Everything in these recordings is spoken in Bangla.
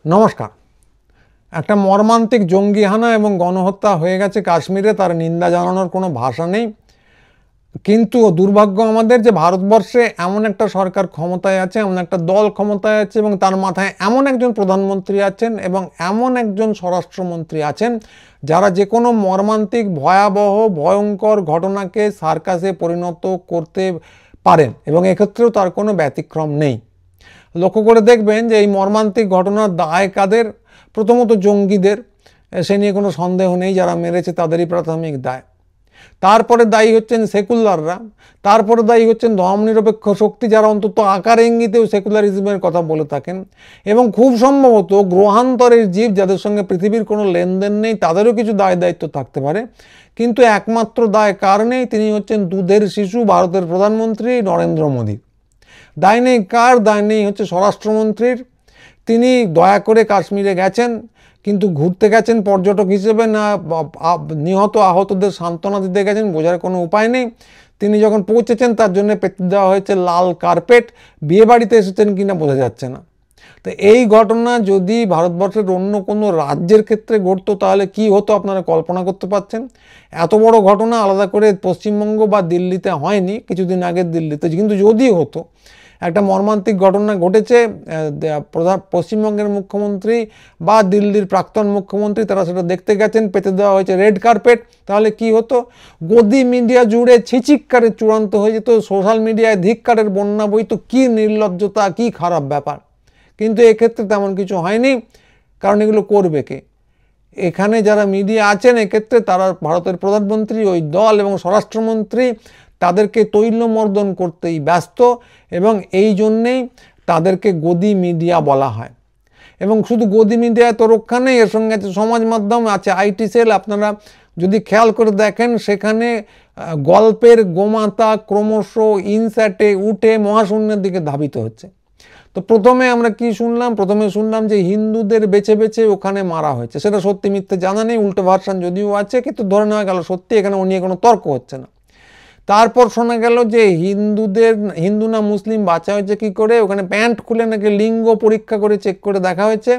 নমস্কার। একটা মর্মান্তিক জঙ্গি হানা এবং গণহত্যা হয়ে গেছে কাশ্মীরে, তার নিন্দা জানানোর কোনো ভাষা নেই। কিন্তু দুর্ভাগ্য আমাদের যে ভারতবর্ষে এমন একটা সরকার ক্ষমতায় আছে, এমন একটা দল ক্ষমতায় আছে এবং তার মাথায় এমন একজন প্রধানমন্ত্রী আছেন এবং এমন একজন স্বরাষ্ট্রমন্ত্রী আছেন যারা যে কোনো মর্মান্তিক ভয়াবহ ভয়ঙ্কর ঘটনাকে সার্কাসে পরিণত করতে পারেন এবং এক্ষেত্রেও তার কোনো ব্যতিক্রম নেই। লক্ষ্য করে দেখবেন যে এই মর্মান্তিক ঘটনার দায় কাদের? প্রথমত জঙ্গিদের, সে নিয়ে কোনো সন্দেহ নেই, যারা মেরেছে তাদেরই প্রাথমিক দায়। তারপরে দায়ী হচ্ছেন সেকুলাররা, তারপরে দায়ী হচ্ছেন ধর্মনিরপেক্ষ শক্তি যারা অন্তত আকার ইঙ্গিতেও সেকুলারিজমের কথা বলে থাকেন, এবং খুব সম্ভবত গ্রহান্তরের জীব যাদের সঙ্গে পৃথিবীর কোনো লেনদেন নেই তাদেরও কিছু দায় দায়িত্ব থাকতে পারে। কিন্তু একমাত্র দায় কার নেই? তিনি হচ্ছেন দুধের শিশু ভারতের প্রধানমন্ত্রী নরেন্দ্র মোদী। দায় নেই কার? দায় নেই হচ্ছে স্বরাষ্ট্রমন্ত্রীর। তিনি দয়া করে কাশ্মীরে গেছেন, কিন্তু ঘুরতে গেছেন পর্যটক হিসেবে, না নিহত আহতদের সান্ত্বনা দিতে গেছেন বোঝার কোনো উপায় নেই। তিনি যখন পৌঁছেছেন তার জন্য পেতে দেওয়া হয়েছে লাল কার্পেট। বিয়ে বাড়িতে এসেছেন কিনা বোঝা যাচ্ছে না। তো এই ঘটনা যদি ভারতবর্ষের অন্য কোনো রাজ্যের ক্ষেত্রে ঘটতো তাহলে কি হতো আপনারা কল্পনা করতে পারছেন? এত বড় ঘটনা আলাদা করে পশ্চিমবঙ্গ বা দিল্লিতে হয়নি, কিছুদিন আগের দিল্লিতে, কিন্তু যদি হতো, একটা মর্মান্তিক ঘটনা ঘটেছে, পশ্চিমবঙ্গের মুখ্যমন্ত্রী বা দিল্লির প্রাক্তন মুখ্যমন্ত্রী তারা সেটা দেখতে গেছেন, পেতে দেওয়া হয়েছে রেড কার্পেট, তাহলে কি হতো? গদি মিডিয়া জুড়ে ছিচিক্কারে চূড়ান্ত হয়ে যেত, সোশ্যাল মিডিয়ায় ধিক্কারের বন্যা বইতো, কী নির্লজ্জতা, কী খারাপ ব্যাপার। কিন্তু এক্ষেত্রে তেমন কিছু হয়নি, কারণ এগুলো করবে কে? এখানে যারা মিডিয়া আছেন এক্ষেত্রে তারা ভারতের প্রধানমন্ত্রী, ওই দল এবং স্বরাষ্ট্রমন্ত্রী তাদেরকে তৈলমর্দন করতেই ব্যস্ত, এবং এই জন্যেই তাদেরকে গদি মিডিয়া বলা হয়। এবং শুধু গদি মিডিয়ায় তো রক্ষা নেই, এর সঙ্গে আছে সমাজ মাধ্যম, আছে আইটি সেল। আপনারা যদি খেয়াল করে দেখেন সেখানে গল্পের গোমাতা ক্রমশ ইনস্যাটে উঠে মহাশূন্যের দিকে ধাবিত হচ্ছে। তো প্রথমে আমরা কি শুনলাম? প্রথমে শুনলাম যে হিন্দুদের বেছে বেছে ওখানে মারা হয়েছে। সেটা সত্যি মিথ্যে জানা নেই, উল্টো ভার্সান যদিও আছে, কিন্তু ধরে নেওয়া গেল সত্যি, এখানে ও নিয়ে কোনো তর্ক হচ্ছে না। তারপর শোনা গেল যে হিন্দু না মুসলিম বাঁচা হয়েছে কি করে? ওখানে প্যান্ট খুলে নাকি লিঙ্গ পরীক্ষা করে চেক করে দেখা হয়েছে,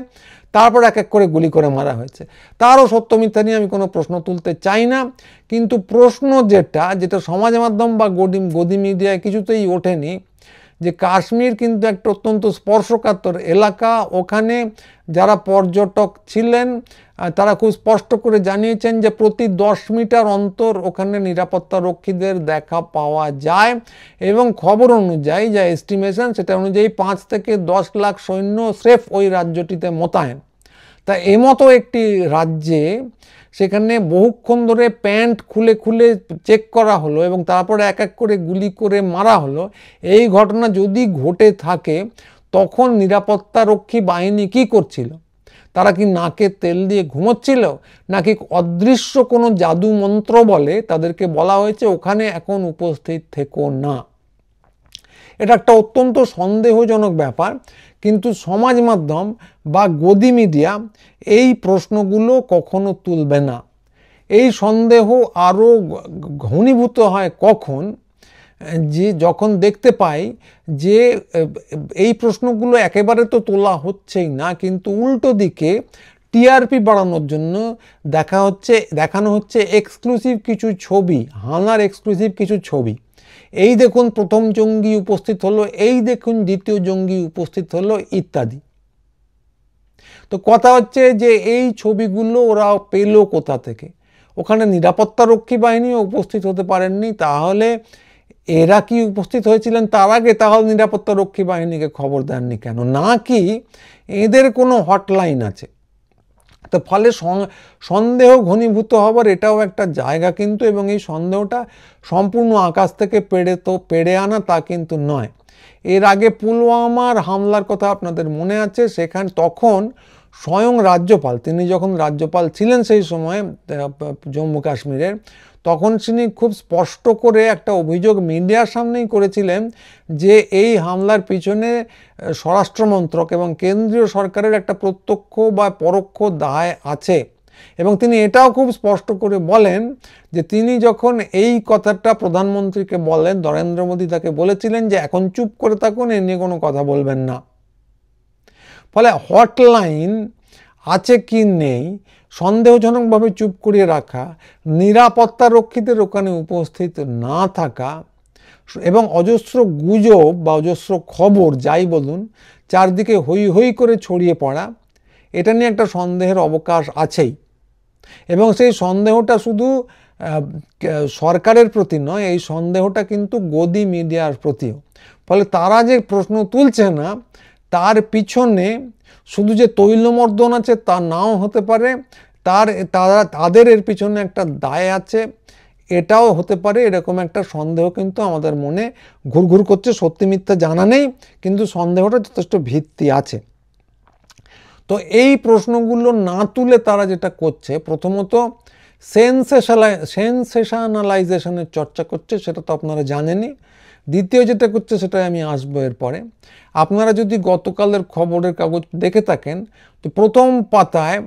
তারপর এক এক করে গুলি করে মারা হয়েছে। তারও সত্য মিথ্যা নিয়ে আমি কোনো প্রশ্ন তুলতে চাই না, কিন্তু প্রশ্ন যেটা সমাজ মাধ্যম বা গদি মিডিয়ায় কিছুতেই ওঠেনি, যে কাশ্মীর কিন্তু একটা অত্যন্ত স্পর্শকাতর এলাকা। ওখানে যারা পর্যটক ছিলেন তারা খুব স্পষ্ট করে জানিয়েছেন যে প্রতি 10 মিটার অন্তর ওখানে নিরাপত্তা রক্ষীদের দেখা পাওয়া যায়, এবং খবর অনুযায়ী যা এস্টিমেশন সেটা অনুযায়ী 5 থেকে 10 লাখ সৈন্য স্রেফ ওই রাজ্যটিতে মোতায়েন। তা এমতো একটি রাজ্যে সেখানে বহুক্ষণ ধরে প্যান্ট খুলে খুলে চেক করা হলো এবং তারপরে এক এক করে গুলি করে মারা হলো। এই ঘটনা যদি ঘটে থাকে তখন নিরাপত্তারক্ষী বাহিনী কি করছিল? তারা কি নাকে তেল দিয়ে ঘুমোচ্ছিল, নাকি অদৃশ্য কোনো জাদু মন্ত্র বলে তাদেরকে বলা হয়েছে ওখানে এখন উপস্থিত থেকো না? এটা একটা অত্যন্ত সন্দেহজনক ব্যাপার, কিন্তু সমাজ মাধ্যম বা গদি মিডিয়া এই প্রশ্নগুলো কখনো তুলবে না। এই সন্দেহ আরও ঘনীভূত হয় কখন? যে যখন দেখতে পাই যে এই প্রশ্নগুলো একেবারে তো তোলা হচ্ছেই না, কিন্তু উল্টো দিকে টিআরপি বাড়ানোর জন্য দেখানো হচ্ছে এক্সক্লুসিভ কিছু ছবি, হানার এক্সক্লুসিভ কিছু ছবি। এই দেখুন প্রথম জঙ্গি উপস্থিত হলো, এই দেখুন দ্বিতীয় জঙ্গি উপস্থিত হলো, ইত্যাদি। তো কথা হচ্ছে যে এই ছবিগুলো ওরা পেল কোথা থেকে? ওখানে নিরাপত্তারক্ষী বাহিনীও উপস্থিত হতে পারেননি, তাহলে এরা কি উপস্থিত হয়েছিলেন তার আগে? তাহলে নিরাপত্তারক্ষী বাহিনীকে খবর দেননি কেন? নাকি এদের কোনো হটলাইন আছে? তো ফলে সন্দেহ ঘনীভূত হবার এটাও একটা জায়গা কিন্তু, এবং এই সন্দেহটা সম্পূর্ণ আকাশ থেকে পেড়ে আনা তা কিন্তু নয়। এর আগে পুলওয়ামার হামলার কথা আপনাদের মনে আছে, তখন স্বয়ং রাজ্যপাল, তিনি যখন রাজ্যপাল ছিলেন সেই সময় জম্মু কাশ্মীরের, তখন তিনি খুব স্পষ্ট করে একটা অভিযোগ মিডিয়ার সামনেই করেছিলেন যে এই হামলার পিছনে স্বরাষ্ট্রমন্ত্রক এবং কেন্দ্রীয় সরকারের একটা প্রত্যক্ষ বা পরোক্ষ দায় আছে। এবং তিনি এটাও খুব স্পষ্ট করে বলেন যে তিনি যখন এই কথাটা প্রধানমন্ত্রীকে বলেন, নরেন্দ্র মোদী তাকে বলেছিলেন যে এখন চুপ করে থাকুন, এ নিয়ে কোনো কথা বলবেন না। ফলে হটলাইন আছে কি নেই সন্দেহজনকভাবে চুপ করিয়ে রাখা, নিরাপত্তা রক্ষীদের ওখানে উপস্থিত না থাকা এবং অজস্র গুজব বা অজস্র খবর যাই বলুন চারদিকে হই হই করে ছড়িয়ে পড়া, এটা নিয়ে একটা সন্দেহের অবকাশ আছেই। এবং সেই সন্দেহটা শুধু সরকারের প্রতি নয়, এই সন্দেহটা কিন্তু গদি মিডিয়ার প্রতিও। ফলে তারা যে প্রশ্ন তুলছে না তার পিছনে শুধু যে তৈলমর্দন আছে তা নাও হতে পারে, তাদের এর পিছনে একটা দায় আছে এটাও হতে পারে। এরকম একটা সন্দেহ কিন্তু আমাদের মনে ঘুরঘুর করছে। সত্যি মিথ্যা জানা নেই, কিন্তু সন্দেহটা যথেষ্ট ভিত্তি আছে। তো এই প্রশ্নগুলো না তুলে তারা যেটা করছে, প্রথমত সেন্সেশনালাইজেশনের চর্চা করছে, সেটা তো আপনারা জানেনই। দ্বিতীয় যেটা করছে সেটা আমি আসবো এরপরে। আপনারা যদি গতকালের খবরের কাগজ দেখে থাকেন তো প্রথম পাতায়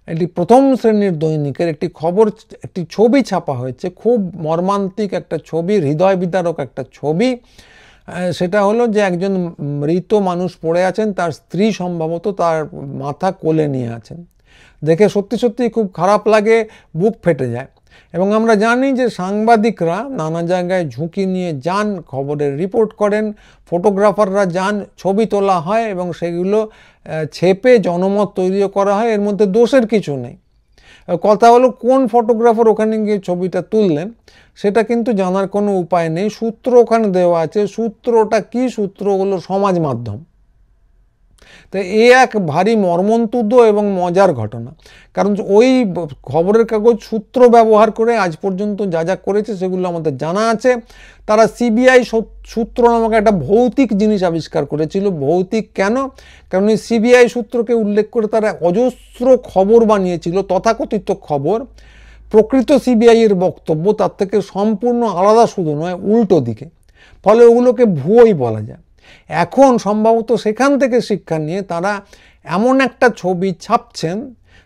একটি প্রথম শ্রেণীর দৈনিকের একটি খবর, একটি ছবি ছাপা হয়েছে, খুব মর্মান্তিক একটা ছবি, হৃদয় বিদারক একটা ছবি। সেটা হলো যে একজন মৃত মানুষ পড়ে আছেন, তার স্ত্রী সম্ভবত তার মাথা কোলে নিয়ে আছেন। দেখে সত্যি সত্যি খুব খারাপ লাগে, বুক ফেটে যায়। এবং আমরা জানি যে সাংবাদিকরা নানা জায়গায় ঝুঁকি নিয়ে যান, খবরের রিপোর্ট করেন, ফটোগ্রাফাররা যান, ছবি তোলা হয় এবং সেগুলো ছেপে জনমত তৈরিও করা হয়, এর মধ্যে দোষের কিছু নেই। কথা হলো কোন ফটোগ্রাফার ওখানে গিয়ে ছবিটা তুললেন সেটা কিন্তু জানার কোনো উপায় নেই। সূত্র ওখানে দেওয়া আছে, সূত্রটা কি? সূত্র হলো সমাজ মাধ্যম। তো এ এক ভারী মর্মন্তুদ এবং মজার ঘটনা, কারণ ওই খবরের কাগজ সূত্র ব্যবহার করে আজ পর্যন্ত যা যা করেছে সেগুলো আমাদের জানা আছে। তারা সিবিআই সূত্র নামক একটা ভৌতিক জিনিস আবিষ্কার করেছিল। ভৌতিক কেন? কারণ এই সিবিআই সূত্রকে উল্লেখ করে তারা অজস্র খবর বানিয়েছিল, তথাকথিত খবর। প্রকৃত সিবিআই এর বক্তব্য তার থেকে সম্পূর্ণ আলাদা, শুধু নয় উল্টো দিকে। ফলে ওগুলোকে ভুয়োই বলা যায়। এখন সম্ভবত সেখান থেকে শিক্ষা নিয়ে তারা এমন একটা ছবি ছাপছেন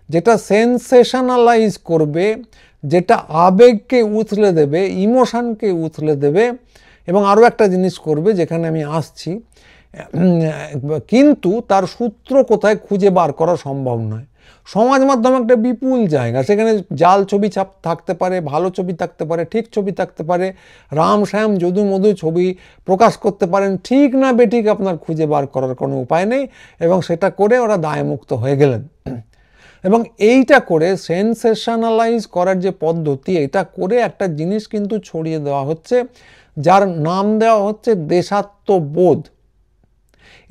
যেটা সেন্সেশনালাইজ করবে, যেটা আবেগকে উথলে দেবে, ইমোশনকে উথলে দেবে এবং আরও একটা জিনিস করবে যেখানে আমি আসছি, কিন্তু তার সূত্র কোথায় খুঁজে বার করা সম্ভব নয়। সমাজ মাধ্যম একটা বিপুল জায়গা, সেখানে জাল ছবি থাকতে পারে, ভালো ছবি থাকতে পারে, ঠিক ছবি থাকতে পারে, রাম শ্যাম যদু মধু ছবি প্রকাশ করতে পারেন, ঠিক না বেঠিক আপনার খুঁজে বার করার কোনো উপায় নেই। এবং সেটা করে ওরা দায়মুক্ত হয়ে গেলেন। এবং এইটা করে সেন্সেশনালাইজ করার যে পদ্ধতি, এটা করে একটা জিনিস কিন্তু ছড়িয়ে দেওয়া হচ্ছে যার নাম দেওয়া হচ্ছে দেশাত্মবোধ।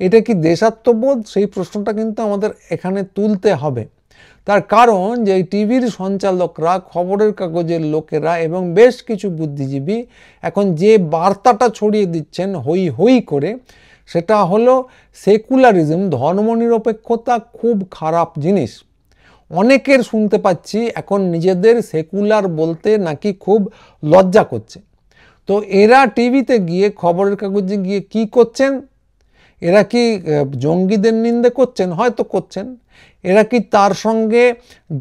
এটা কি দেশাত্মবোধ? সেই প্রশ্নটা কিন্তু আমাদের এখানে তুলতে হবে। তার কারণ যে এই টিভির সঞ্চালকরা, খবরের কাগজের লোকেরা এবং বেশ কিছু বুদ্ধিজীবী এখন যে বার্তাটা ছড়িয়ে দিচ্ছেন হই হই করে, সেটা হলো সেকুলারিজম, ধর্মনিরপেক্ষতা খুব খারাপ জিনিস। অনেকের শুনতে পাচ্ছি এখন নিজেদের সেকুলার বলতে নাকি খুব লজ্জা করছে। তো এরা টিভিতে গিয়ে, খবরের কাগজে গিয়ে কি করছেন? এরা কি জঙ্গিদের নিন্দে করছেন? হয়তো করছেন। এরা কি তার সঙ্গে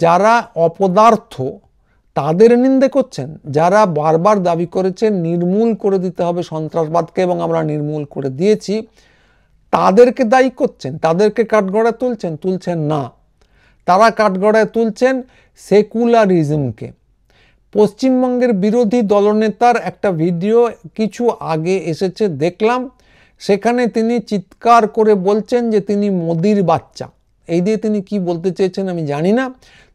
যারা অপদার্থ তাদের নিন্দে করছেন? যারা বারবার দাবি করেছেন নির্মূল করে দিতে হবে সন্ত্রাসবাদকে, এবং আমরা নির্মূল করে দিয়েছি, তাদেরকে দায়ী করছেন? তাদেরকে কাঠগড়ায় তুলছেন? তুলছেন না। তারা কাঠগড়ায় তুলছেন সেকুলারিজমকে। পশ্চিমবঙ্গের বিরোধী দলনেতার একটা ভিডিও কিছু আগে এসেছে, দেখলাম। সেখানে তিনি চিৎকার করে বলছেন যে তিনি মোদির বাচ্চা। এই দিয়ে তিনি কি বলতে চেয়েছেন আমি জানি না।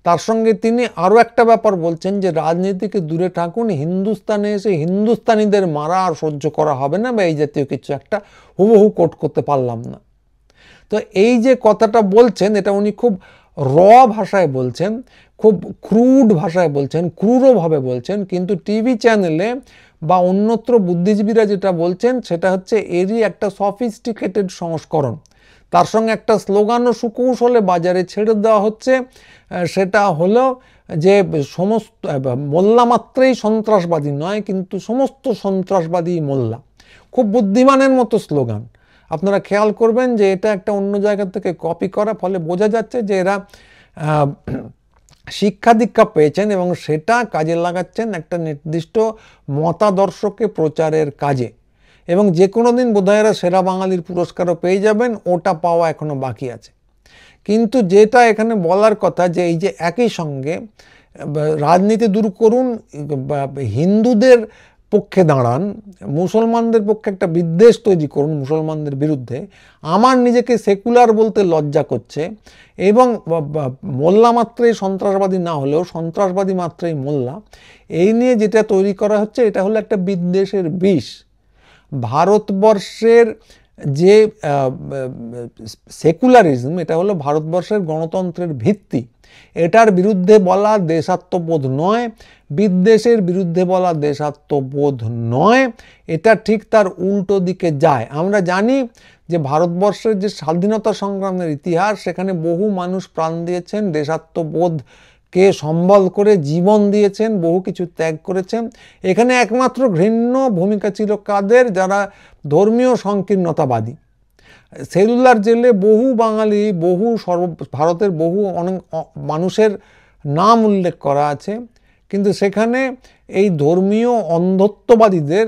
তার সঙ্গে তিনি আরও একটা ব্যাপার বলছেন যে রাজনীতিকে দূরে থাকুন, হিন্দুস্তানে এসে হিন্দুস্তানিদের মারা আর সহ্য করা হবে না, বা এই জাতীয় কিছু একটা হুবহু কোট করতে পারলাম না। তো এই যে কথাটা বলছেন, এটা উনি খুব র ভাষায় বলছেন, খুব ক্রুড ভাষায় বলছেন, ক্রূরভাবে বলছেন। কিন্তু টিভি চ্যানেলে বা অন্যত্র বুদ্ধিজীবীরা যেটা বলছেন সেটা হচ্ছে এরই একটা সফিস্টিকেটেড সংস্করণ। তার সঙ্গে একটা স্লোগানও সুকৌশলে বাজারে ছেড়ে দেওয়া হচ্ছে, সেটা হলো যে সমস্ত মোল্লা মাত্রেই সন্ত্রাসবাদী নয়, কিন্তু সমস্ত সন্ত্রাসবাদী মোল্লা। খুব বুদ্ধিমানের মতো স্লোগান। আপনারা খেয়াল করবেন যে এটা একটা অন্য জায়গা থেকে কপি করা, ফলে বোঝা যাচ্ছে যে এরা শিক্ষা দীক্ষা পেয়েছেন এবং সেটা কাজে লাগাচ্ছেন একটা নির্দিষ্ট মতাদর্শকে প্রচারের কাজে। এবং যে কোনো দিন বোধহয় এরা সেরা বাঙালির পুরস্কারও পেয়ে যাবেন, ওটা পাওয়া এখনো বাকি আছে। কিন্তু যেটা এখানে বলার কথা যে এই যে একই সঙ্গে রাজনীতি দূর করুন, হিন্দুদের পক্ষে দাঁড়ান, মুসলমানদের পক্ষে একটা বিদ্বেষ তৈরি করুন মুসলমানদের বিরুদ্ধে, আমার নিজেকে সেকুলার বলতে লজ্জা করছে, এবং মোল্লা মাত্রই সন্ত্রাসবাদী না হলেও সন্ত্রাসবাদী মাত্রই মোল্লা, এই নিয়ে যেটা তৈরি করা হচ্ছে এটা হলো একটা বিদ্বেষের বিষ। ভারতবর্ষের যে সেকুলারিজম, এটা হলো ভারতবর্ষের গণতন্ত্রের ভিত্তি, এটার বিরুদ্ধে বলা দেশাত্মবোধ নয়, বিদ্বেষের বিরুদ্ধে বলা দেশাত্মবোধ নয়, এটা ঠিক তার উল্টো দিকে যায়। আমরা জানি যে ভারতবর্ষের যে স্বাধীনতা সংগ্রামের ইতিহাস, সেখানে বহু মানুষ প্রাণ দিয়েছেন, দেশাত্মবোধকে সম্বল করে জীবন দিয়েছেন, বহু কিছু ত্যাগ করেছেন। এখানে একমাত্র ঘৃণ্য ভূমিকা ছিল কাদের? যারা ধর্মীয় সংকীর্ণতাবাদী। সেলুলার জেলে বহু বাঙালি, ভারতের বহু অনেক মানুষের নাম উল্লেখ করা আছে, কিন্তু সেখানে এই ধর্মীয় অন্ধত্ববাদীদের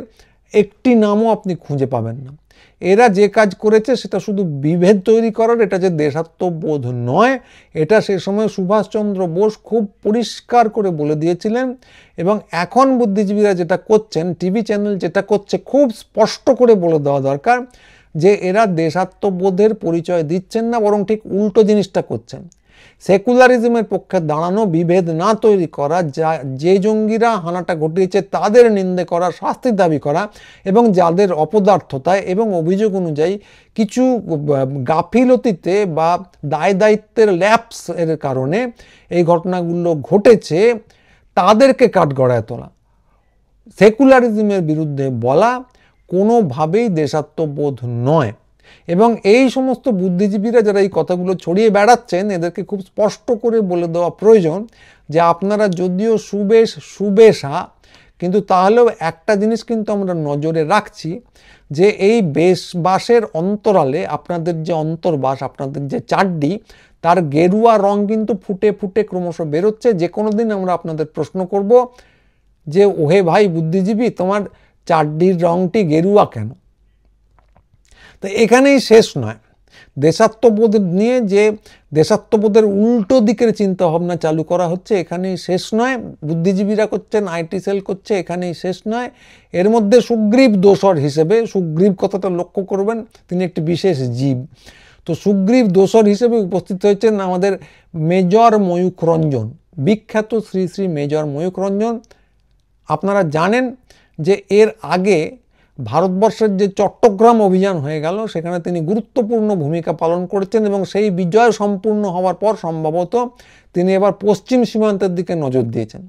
একটি নামও আপনি খুঁজে পাবেন না। এরা যে কাজ করেছে সেটা শুধু বিভেদ তৈরি করার, এটা যে দেশাত্মবোধ নয়, এটা সে সময় সুভাষচন্দ্র বোস খুব পরিষ্কার করে বলে দিয়েছিলেন। এবং এখন বুদ্ধিজীবীরা যেটা করছেন, টিভি চ্যানেল যেটা করছে, খুব স্পষ্ট করে বলে দেওয়া দরকার যে এরা দেশাত্মবোধের পরিচয় দিচ্ছেন না, বরং ঠিক উল্টো জিনিসটা করছেন। সেকুলারিজমের পক্ষে দাঁড়ানো, বিভেদ না তৈরি করা, যে জঙ্গিরা হানাটা ঘটিয়েছে তাদের নিন্দে করা, শাস্তির দাবি করা, এবং যাদের অপদার্থতায় এবং অভিযোগ অনুযায়ী কিছু গাফিলতিতে বা দায় দায়িত্বের ল্যাপস এর কারণে এই ঘটনাগুলো ঘটেছে, তাদেরকে কাঠগড়ায় তোলা, সেকুলারিজমের বিরুদ্ধে বলা কোনোভাবেই দেশাত্মবোধ নয়। এবং এই সমস্ত বুদ্ধিজীবীরা যারা এই কথাগুলো ছড়িয়ে বেড়াচ্ছেন, এদেরকে খুব স্পষ্ট করে বলে দেওয়া প্রয়োজন যে আপনারা যদিও সুবেশা, কিন্তু তাহলেও একটা জিনিস কিন্তু আমরা নজরে রাখছি যে এই বেশবাসের অন্তরালে আপনাদের যে অন্তর্বাস, আপনাদের যে চাড্ডি, তার গেরুয়া রং কিন্তু ফুটে ফুটে ক্রমশ বেরোচ্ছে। যে কোনো দিন আমরা আপনাদের প্রশ্ন করব যে ওহে ভাই বুদ্ধিজীবী, তোমার চাড্ডির রংটি গেরুয়া কেন? তো এখানেই শেষ নয়। দেশাত্মবোধ নিয়ে যে দেশাত্মবোধের উল্টো দিকের চিন্তাভাবনা চালু করা হচ্ছে, এখানেই শেষ নয়। বুদ্ধিজীবীরা করছেন, আইটি সেল করছে, এখানেই শেষ নয়। এর মধ্যে সুগ্রীব দোসর হিসেবে, সুগ্রীব কথাটা লক্ষ্য করবেন, তিনি একটি বিশেষ জীব। তো সুগ্রীব দোসর হিসেবে উপস্থিত হয়েছেন আমাদের মেজর ময়ূখ রঞ্জন, বিখ্যাত শ্রী শ্রী মেজর ময়ূখ রঞ্জন। আপনারা জানেন যে এর আগে ভারতবর্ষের যে চট্টগ্রাম অভিযান হয়ে গেল, সেখানে তিনি গুরুত্বপূর্ণ ভূমিকা পালন করেছেন, এবং সেই বিজয় সম্পূর্ণ হওয়ার পর সম্ভবত তিনি এবার পশ্চিম সীমান্তের দিকে নজর দিয়েছেন।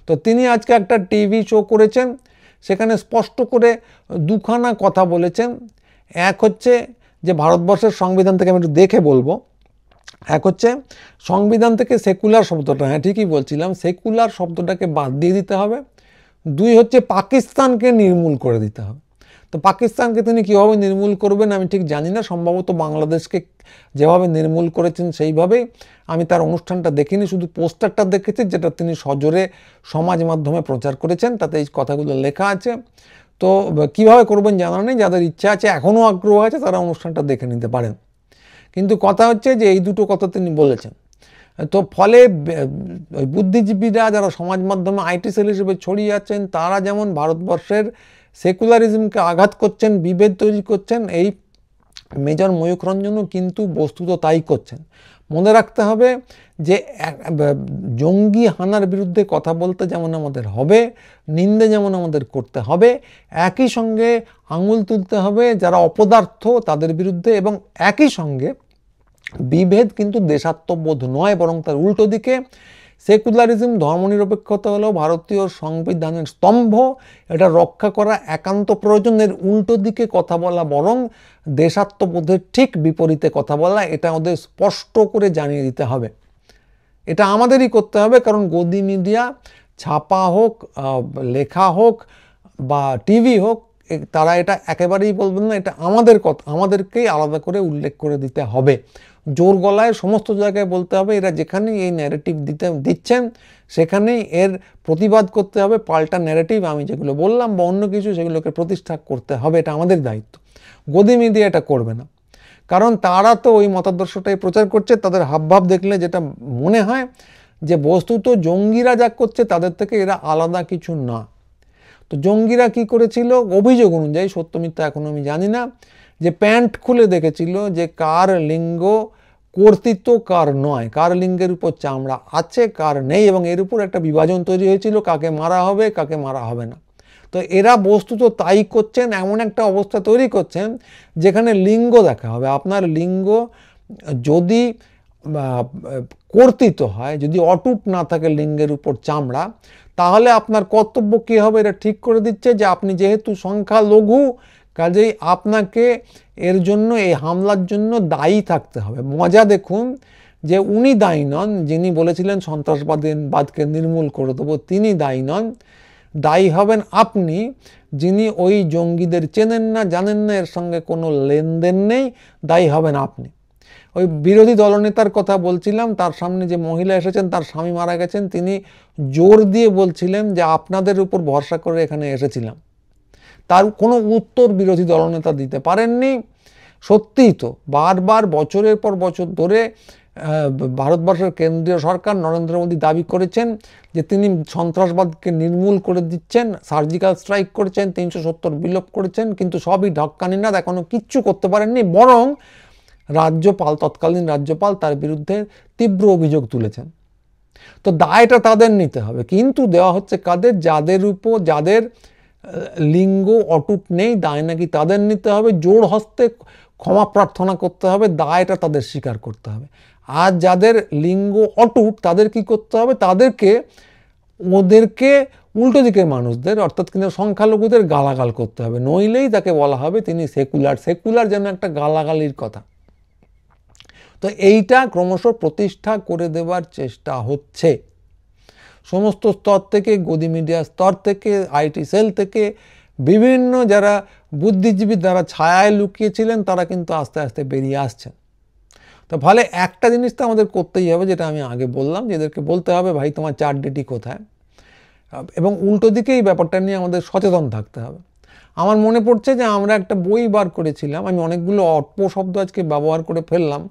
তো তিনি আজকে একটা টিভি শো করেছেন, সেখানে স্পষ্ট করে দুখানা কথা বলেছেন। এক হচ্ছে যে ভারতবর্ষের সংবিধান থেকে, আমি একটু দেখে বলবো, এক হচ্ছে সংবিধান থেকে সেকুলার শব্দটা, হ্যাঁ ঠিকই বলছিলাম, সেকুলার শব্দটাকে বাদ দিয়ে দিতে হবে। দুই হচ্ছে পাকিস্তানকে নির্মূল করে দিতে হবে। তো পাকিস্তানকে তিনি কীভাবে নির্মূল করবেন আমি ঠিক জানি না, সম্ভবত বাংলাদেশকে যেভাবে নির্মূল করেছেন সেইভাবেই। আমি তার অনুষ্ঠানটা দেখিনি, শুধু পোস্টারটা দেখেছি যেটা তিনি সজোরে সমাজ মাধ্যমে প্রচার করেছেন, তাতে এই কথাগুলো লেখা আছে। তো কীভাবে করবেন জানা নেই, যাদের ইচ্ছা আছে, এখনও আগ্রহ আছে, তারা অনুষ্ঠানটা দেখে নিতে পারেন। কিন্তু কথা হচ্ছে যে এই দুটো কথা তিনি বলেছেন। তো ফলে ওই বুদ্ধিজীবীরা যারা সমাজ মাধ্যমে আইটি সেল হিসেবে ছড়িয়ে আছেন, তারা যেমন ভারতবর্ষের সেকুলারিজমকে আঘাত করছেন, বিভেদ তৈরি করছেন, এই মেজর ময়ূখ রঞ্জনও কিন্তু বস্তুত তাই করছেন। মনে রাখতে হবে যে জঙ্গি হানার বিরুদ্ধে কথা বলতে যেমন আমাদের হবে, নিন্দে যেমন আমাদের করতে হবে, একই সঙ্গে আঙুল তুলতে হবে যারা অপদার্থ তাদের বিরুদ্ধে, এবং একই সঙ্গে বিভেদ কিন্তু দেশাত্মবোধ নয়, বরং তার উল্টো দিকে। সেকুলারিজম, ধর্মনিরপেক্ষতা হলো ভারতীয় সংবিধানের স্তম্ভ, এটা রক্ষা করা একান্ত প্রয়োজনের উল্টো দিকে কথা বলা বরং দেশাত্মবোধের ঠিক বিপরীতে কথা বলা, এটা ওদের স্পষ্ট করে জানিয়ে দিতে হবে। এটা আমাদেরই করতে হবে, কারণ গদি মিডিয়া, ছাপা হোক, লেখা হোক বা টিভি হোক, তারা এটা একেবারেই বলবেন না। এটা আমাদের কথা, আমাদেরকেই আলাদা করে উল্লেখ করে দিতে হবে, জোর গলায় সমস্ত জায়গায় বলতে হবে। এরা যেখানেই এই ন্যারেটিভ দিচ্ছেন সেখানেই এর প্রতিবাদ করতে হবে, পাল্টা ন্যারেটিভ আমি যেগুলো বললাম বা অন্য কিছু, সেগুলোকে প্রতিষ্ঠা করতে হবে। এটা আমাদের দায়িত্ব। গদি মিডিয়া এটা করবে না, কারণ তারা তো ওই মতাদর্শটাই প্রচার করছে। তাদের হাবভাব দেখলে যেটা মনে হয় যে বস্তুত জঙ্গিরা যা করছে তাদের থেকে এরা আলাদা কিছু না। তো জঙ্গিরা কি করেছিল, অভিযোগ অনুযায়ী, সত্য মিথ্যা এখন আমি জানি না, যে প্যান্ট খুলে দেখেছিল যে কার লিঙ্গ কর্তৃত্ব কার নয়, কার লিঙ্গের উপর চামড়া আছে কার নেই, এবং এর উপর একটা বিভাজন তৈরি হয়েছিল কাকে মারা হবে কাকে মারা হবে না। তো এরা বস্তুত তাই করছেন, এমন একটা অবস্থা তৈরি করছেন যেখানে লিঙ্গ দেখা হবে। আপনার লিঙ্গ যদি কর্তৃত হয়, যদি অটুট না থাকে লিঙ্গের উপর চামড়া, তাহলে আপনার কর্তব্য কী হবে এটা ঠিক করে দিচ্ছে যে আপনি যেহেতু সংখ্যালঘু, কাজেই আপনাকে এর জন্য, এই হামলার জন্য দায়ী থাকতে হবে। মজা দেখুন যে উনি দায়ী নন, যিনি বলেছিলেন সন্ত্রাসবাদকে নির্মূল করে দেবো, তিনি দায়ী নন। দায়ী হবেন আপনি, যিনি ওই জঙ্গিদের চেনেন না, জানেন না, এর সঙ্গে কোনো লেনদেন নেই, দায়ী হবেন আপনি। ওই বিরোধী দলনেতার কথা বলছিলাম, তার সামনে যে মহিলা এসেছেন তার স্বামী মারা গেছেন, তিনি জোর দিয়ে বলছিলেন যে আপনাদের উপর ভরসা করে এখানে এসেছিলাম। তার কোনো উত্তর বিরোধী দলনেতা দিতে পারেননি। সত্যিই তো বারবার বছরের পর বছর ধরে ভারতবর্ষের কেন্দ্রীয় সরকার নরেন্দ্র মোদী দাবি করেছেন যে তিনি সন্ত্রাসবাদকে নির্মূল করে দিচ্ছেন, সার্জিক্যাল স্ট্রাইক করেছেন, 370 বিলোপ করেছেন, কিন্তু সবই ঢক্কানিনাদ, এখনও কিচ্ছু করতে পারেননি। বরং রাজ্যপাল, তৎকালীন রাজ্যপাল তার বিরুদ্ধে তীব্র অভিযোগ তুলেছেন। তো দায়টা তাদের নিতে হবে, কিন্তু দেওয়া হচ্ছে কাদের, যাদের লিঙ্গ অটুট নেই, দায় নাকি তাদের নিতে হবে, জোর হস্তে ক্ষমা প্রার্থনা করতে হবে, দায়টা তাদের স্বীকার করতে হবে। আর যাদের লিঙ্গ অটুট তাদের কি করতে হবে, ওদেরকে উল্টো দিকের মানুষদের, অর্থাৎ কিন্তু সংখ্যালঘুদের গালাগাল করতে হবে, নইলেই তাকে বলা হবে তিনি সেকুলার যেন একটা গালাগালির কথা। তো এইটা ক্রমশ প্রতিষ্ঠা করে দেওয়ার চেষ্টা হচ্ছে সমস্ত স্তর থেকে, গদি মিডিয়া স্তর থেকে, আইটি সেল থেকে, বিভিন্ন যারা বুদ্ধিজীবী যারা ছায়ায় লুকিয়েছিলেন তারা কিন্তু আস্তে আস্তে বেরিয়ে আসছেন। তো ফলে একটা জিনিস তো আমাদের করতেই হবে, যেটা আমি আগে বললাম, যে এদেরকে বলতে হবে ভাই তোমার 4D কোথায়, এবং উল্টো দিকে এই ব্যাপারটা নিয়ে আমাদের সচেতন থাকতে হবে। আমার মনে পড়ছে যে আমরা একটা বই বার করেছিলাম, আমি অনেকগুলো অপশব্দ আজকে ব্যবহার করে ফেললাম,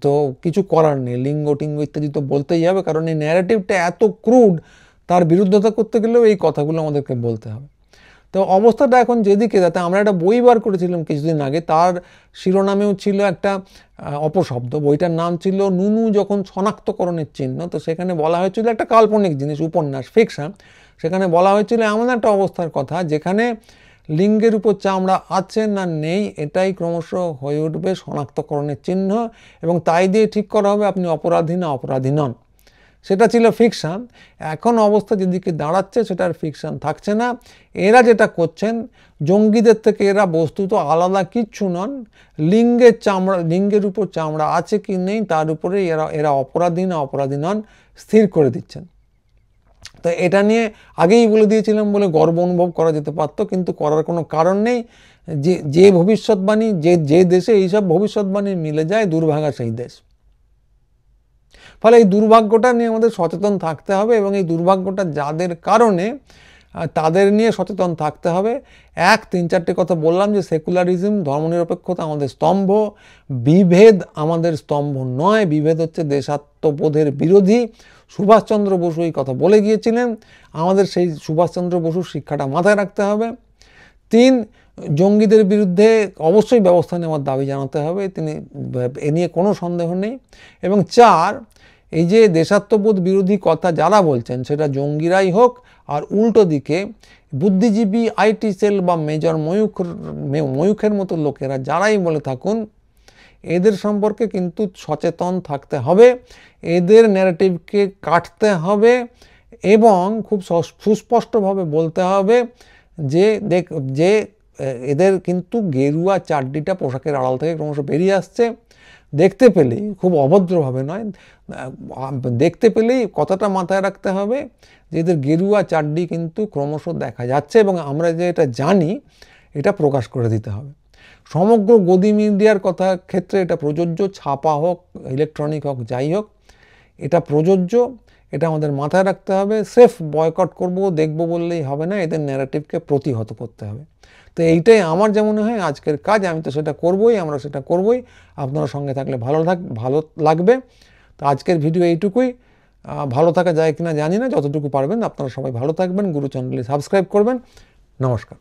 তো কিছু করার নেই, লিঙ্গ টিঙ্গ ইত্যাদি তো বলতেই হবে, কারণ এই ন্যারেটিভটা এত ক্রুড, তার বিরুদ্ধতা করতে গেলেও এই কথাগুলো আমাদেরকে বলতে হবে। তো অবস্থাটা এখন যেদিকে, যাতে আমরা একটা বই বার করেছিলাম কিছুদিন আগে, তার শিরোনামেও ছিল একটা অপশব্দ, বইটার নাম ছিল নুনু যখন শনাক্তকরণের চিহ্ন। তো সেখানে বলা হয়েছিল একটা কাল্পনিক জিনিস, উপন্যাস, ফিকশন, সেখানে বলা হয়েছিল এমন একটা অবস্থার কথা যেখানে লিঙ্গের উপর চামড়া আছে না নেই এটাই ক্রমশ হয়ে উঠবে শনাক্তকরণের চিহ্ন, এবং তাই দিয়ে ঠিক করা হবে আপনি অপরাধী না অপরাধী নন। সেটা ছিল ফিকশান। এখন অবস্থা যেদিকে দাঁড়াচ্ছে সেটা আর ফিকশান থাকছে না। এরা যেটা করছেন, জঙ্গিদের থেকে এরা বস্তুত আলাদা কিচ্ছু নন, লিঙ্গের উপর চামড়া আছে কি নেই তার উপরে এরা অপরাধী না অপরাধী নন স্থির করে দিচ্ছেন। তো এটা নিয়ে আগেই বলে দিয়েছিলাম বলে গর্ব অনুভব করা যেতে পারত, কিন্তু করার কোনো কারণ নেই। যে ভবিষ্যৎবাণী, যে দেশে এইসব ভবিষ্যৎবাণী মিলে যায়, দুর্ভাগা সেই দেশ। ফলে এই দুর্ভাগ্যটা নিয়ে আমাদের সচেতন থাকতে হবে, এবং এই দুর্ভাগ্যটা যাদের কারণে তাদের নিয়ে সচেতন থাকতে হবে। 3-4টে কথা বললাম, যে সেকুলারিজম, ধর্মনিরপেক্ষতা আমাদের স্তম্ভ, বিভেদ আমাদের স্তম্ভ নয়, বিভেদ হচ্ছে দেশাত্মবোধের বিরোধী। সুভাষচন্দ্র বসু এই কথা বলে গিয়েছিলেন, আমাদের সেই সুভাষচন্দ্র বসুর শিক্ষাটা মাথায় রাখতে হবে। 3, জঙ্গিদের বিরুদ্ধে অবশ্যই ব্যবস্থা নেওয়ার দাবি জানাতে হবে, এ নিয়ে কোনো সন্দেহ নেই। এবং 4, এই যে দেশাত্মবোধ বিরোধী কথা যারা বলছেন, সেটা জঙ্গিরাই হোক আর উল্টো দিকে বুদ্ধিজীবী, আইটি সেল বা মেজর ময়ূখের মতো লোকেরা যারাই বলে থাকুন, এদের সম্পর্কে কিন্তু সচেতন থাকতে হবে, এদের ন্যারেটিভকে কাটতে হবে, এবং খুব সুস্পষ্টভাবে বলতে হবে যে এদের কিন্তু গেরুয়া 4Dটা পোশাকের আড়াল থেকে ক্রমশ বেরিয়ে আসছে। দেখতে পেলেই, খুব অভদ্রভাবে নয়, দেখতে পেলেই কথাটা মাথায় রাখতে হবে যে এদের গেরুয়া 4D কিন্তু ক্রমশ দেখা যাচ্ছে, এবং আমরা যে এটা জানি এটা প্রকাশ করে দিতে হবে। সমগ্র গদি মিডিয়ার কথা ক্ষেত্রে এটা প্রযোজ্য, ছাপা হোক, ইলেকট্রনিক হোক, যাই হোক, এটা প্রযোজ্য। এটা আমাদের মাথায় রাখতে হবে। সেফ বয়কট করব, দেখব বললেই হবে না, এদের ন্যারেটিভকে প্রতিহত করতে হবে। তো এইটাই আমার যে মনে হয় আজকের কাজ, আমি তো সেটা করবই, আমরা সেটা করবই। আপনারা সঙ্গে থাকলে ভালো লাগবে। তো আজকের ভিডিও এইটুকুই। ভালো থাকা যায় কিনা জানি না, যতটুকু পারবেন আপনারা সবাই ভালো থাকবেন। গুরু চ্যানেলটি সাবস্ক্রাইব করবেন। নমস্কার।